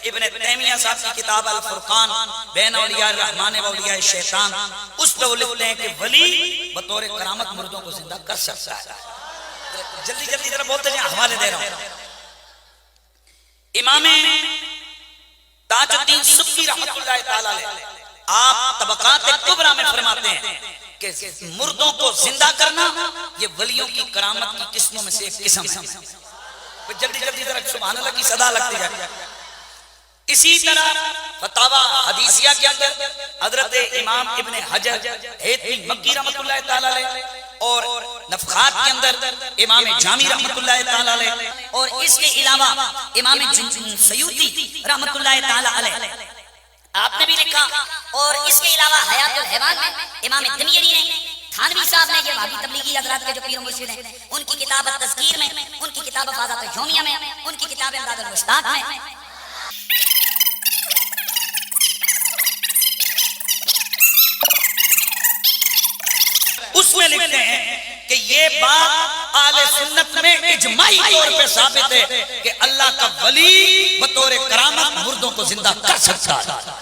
ابن تیمیہ صاحب کی کتاب الفرقان بین اولیاء الرحمن و اولیاء الشیطان، اس پہ وہ لکھتے ہیں کہ ولی بطور کرامت مردوں کو زندہ کر سکتا ہے۔ جلدی جلدی ذرا بولتے جائیں، حوالے دے رہا ہوں۔ امام تاج الدین سبکی رحمۃ اللہ تعالی علیہ آپ طبقات کبریٰ میں فرماتے ہیں کہ مردوں کو زندہ کرنا یہ ولیوں کی کرامت کی قسموں میں سے ایک قسم ہے۔ جلدی جلدی ذرا سبحان اللہ کی صدا لگتی جائے۔ اسی طرح فتاوی حدیثیہ کے اندر حضرت امام ابن حجر ہیتمی مکی رحمۃ اللہ تعالی علیہ اور نفخات کے اندر امام جامی رحمۃ اللہ تعالی علیہ اور اس کے علاوہ امام سیوطی رحمۃ اللہ تعالی علیہ آپ نے بھی لکھا، اور اس کے علاوہ حیات الحیوان میں امام دمیری نے، تھانوی صاحب نے، یہ وہابی تبلیغی حضرات کے جو پیر و مرشد ہیں، ان کی کتاب التذکیر میں، ان کی کتاب افاضات یومیہ میں، ان کی کتاب امداد المشتاق میں اس میں لکھتے ہیں کہ یہ بات اہل سنت میں اجماعی طور پہ ثابت ہے کہ اللہ کا ولی بطور کرامت مردوں کو زندہ کر سکتا ہے۔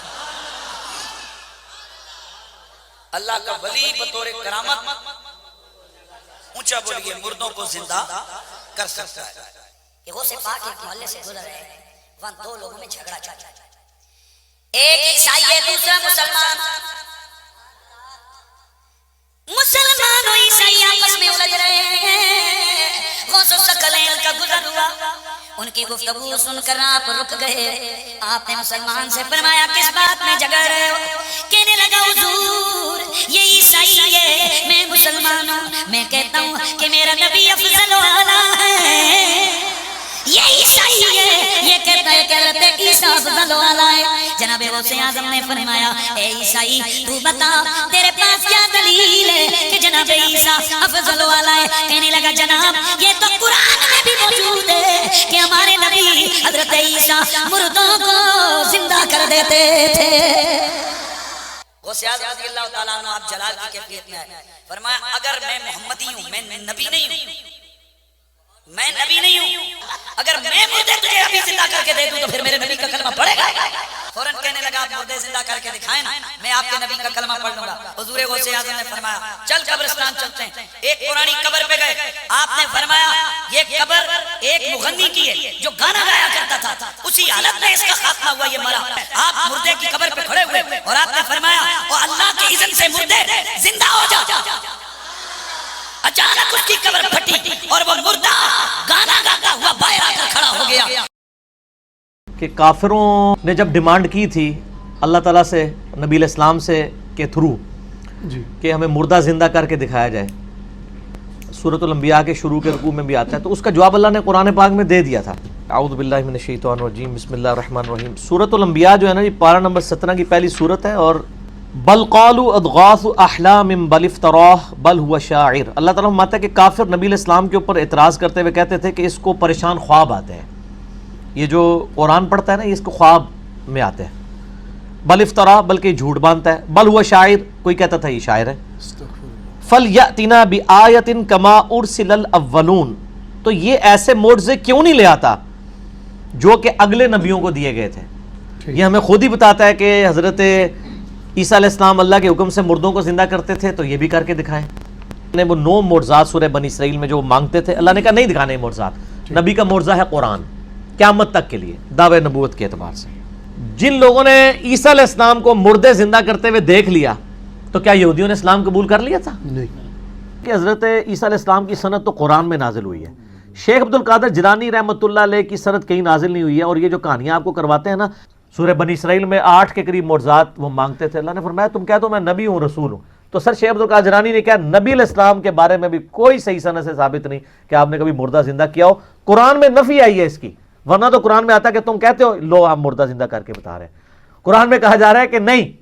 اللہ کا ولی بطور کرامت، اونچا بولیے، مردوں کو زندہ کر سکتا ہے۔ یہ غوث پاک ایک محلے سے گزر رہے ہیں، وہاں دو لوگوں میں جھگڑا چل رہا ہے، ایک عیسائی ہے دوسرا مسلمان۔ مسلمان و عیسائی آپس میں الجھ رہے ہیں، غوث و ثقلین کا گزر ہوا، ان کی گفتگو سن کر آپ رک گئے۔ آپ نے مسلمان سے فرمایا کس بات میں جھگڑ رہے ہو؟ کہنے لگا حضور یہ عیسائی ہے، میں مسلمان ہوں، میں کہتا ہوں کہ میرا نبی افضل و اعلیٰ ہے، یہ عیسائی ہے، یہ کہتا ہے کہ حضرت عیسیٰ افضل و اعلیٰ ہے۔ جناب غوث اعظم نے فرمایا اے عیسائی تو بتا تیرے پاس کیا دلیل ہے کہ جناب عیسیٰ افضل و اعلیٰ ہے؟ کہنے لگا جناب یہ تو قرآن میں بھی موجود ہے کہ ہمارے نبی حضرت عیسیٰ مردوں کو زندہ کر دیتے تھے۔ غوث اعظم رضی اللہ تعالیٰ عنہ آپ جلال کی کیفیت میں آئے، فرمایا اگر میں محمدی ہوں، میں نبی نہیں ہوں، میں نبی نہیں ہوں، اگر میں مردے تجھے ابھی زندہ کر کے دے دوں تو پھر میرے نبی کا کلمہ پڑھے گا؟ فوراً کہنے لگا آپ مردے زندہ کر کے دکھائیں نا، میں آپ کے نبی کا کلمہ پڑھ لوں گا۔ حضور غوث اعظم نے فرمایا چل قبرستان چلتے ہیں۔ ایک پرانی قبر پہ گئے، آپ نے فرمایا یہ قبر ایک مغنی کی ہے جو گانا گایا کرتا تھا، اسی حالت میں اس کا خاتمہ ہوا، یہ مرا۔ آپ مردے کی قبر پہ کھڑے ہوئے اور آپ نے فرمایا اور اللہ کے اذن سے مردے زندہ ہو جا۔ اچانک اس کی قبر پھٹی اور وہ مردہ گانا گاتا ہوا باہر آ کر کھڑا ہو گیا۔ کہ کافروں نے جب ڈیمانڈ کی تھی اللہ تعالیٰ سے، نبی علیہ السلام سے کے تھرو کہ ہمیں مردہ زندہ کر کے دکھایا جائے، سورۃ الانبیاء کے شروع کے رکوع میں بھی آتا ہے، تو اس کا جواب اللہ نے قرآن پاک میں دے دیا تھا۔ اعوذ باللہ من الشیطان الرجیم، بسم اللہ الرحمن الرحیم۔ سورۃ الانبیاء جو ہے نا یہ پارہ نمبر 17 کی پہلی سورت ہے، اور بل قالوا اضغاث احلام بل افتراہ بل هو شاعر۔ اللہ تعالیٰ فرماتا ہے کہ کافر نبی علیہ السلام کے اوپر اعتراض کرتے ہوئے کہتے تھے کہ اس کو پریشان خواب آتے ہیں، یہ جو قرآن پڑھتا ہے نا یہ اس کو خواب میں آتے ہیں، بل افترا بلکہ جھوٹ باندھتا ہے، بل ہوا شاعر کوئی کہتا تھا یہ شاعر ہے، فلیأتنا بآیۃ کما ارسل الاولون، تو یہ ایسے معجزے کیوں نہیں لے آتا جو کہ اگلے نبیوں کو دیے گئے تھے۔ یہ ہمیں خود ہی بتاتا ہے کہ حضرت عیسیٰ علیہ السلام اللہ کے حکم سے مردوں کو زندہ کرتے تھے، تو یہ بھی کر کے دکھائیں۔ وہ 9 معجزات سورہ بنی اسرائیل میں جو مانگتے تھے، اللہ نے کہا نہیں دکھانے معجزات، نبی کا معجزہ ہے قرآن قیامت تک کے لیے دعوے نبوت کے اعتبار سے۔ جن لوگوں نے عیسیٰ علیہ السلام کو مردے زندہ کرتے ہوئے دیکھ لیا تو کیا یہودیوں نے اسلام قبول کر لیا تھا؟ نہیں۔ کہ حضرت عیسیٰ علیہ السلام کی سند تو قرآن میں نازل ہوئی ہے، شیخ عبد القادر جیلانی رحمۃ اللہ علیہ کی سند کہیں نازل نہیں ہوئی ہے، اور یہ جو کہانیاں آپ کو کرواتے ہیں نا، سورہ بنی اسرائیل میں 8 کے قریب معجزات وہ مانگتے تھے، اللہ نے فرمایا تم کہہ دو میں نبی ہوں رسول ہوں، تو سر شیخ عبد القادر جیلانی نے کہا نبی علیہ السلام کے بارے میں بھی کوئی صحیح سند سے ثابت نہیں کہ آپ نے کبھی مردہ زندہ کیا ہو، قرآن میں نفی آئی ہے اس کی، ورنہ تو قرآن میں آتا کہ تم کہتے ہو لو آپ مردہ زندہ کر کے بتا رہے ہیں، قرآن میں کہا جا رہا ہے کہ نہیں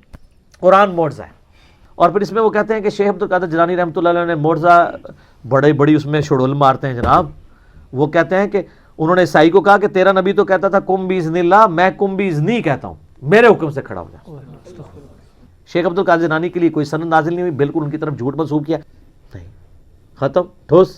قرآن معجزہ ہے۔ اور پھر اس میں وہ کہتے ہیں کہ شیخ عبد القادر جیلانی رحمۃ اللہ علیہ نے معجزہ بڑی اس میں شڑول مارتے ہیں جناب، وہ کہتے ہیں کہ انہوں نے عیسائی کو کہا کہ تیرا نبی تو کہتا تھا کم باذن اللہ، میں کم باذنی کہتا ہوں، میرے حکم سے کھڑا ہو جا۔ شیخ عبد القادر جیلانی کے لیے کوئی سند نازل نہیں ہوئی، بالکل ان کی طرف جھوٹ منسوب کیا، نہیں ختم ٹھوس۔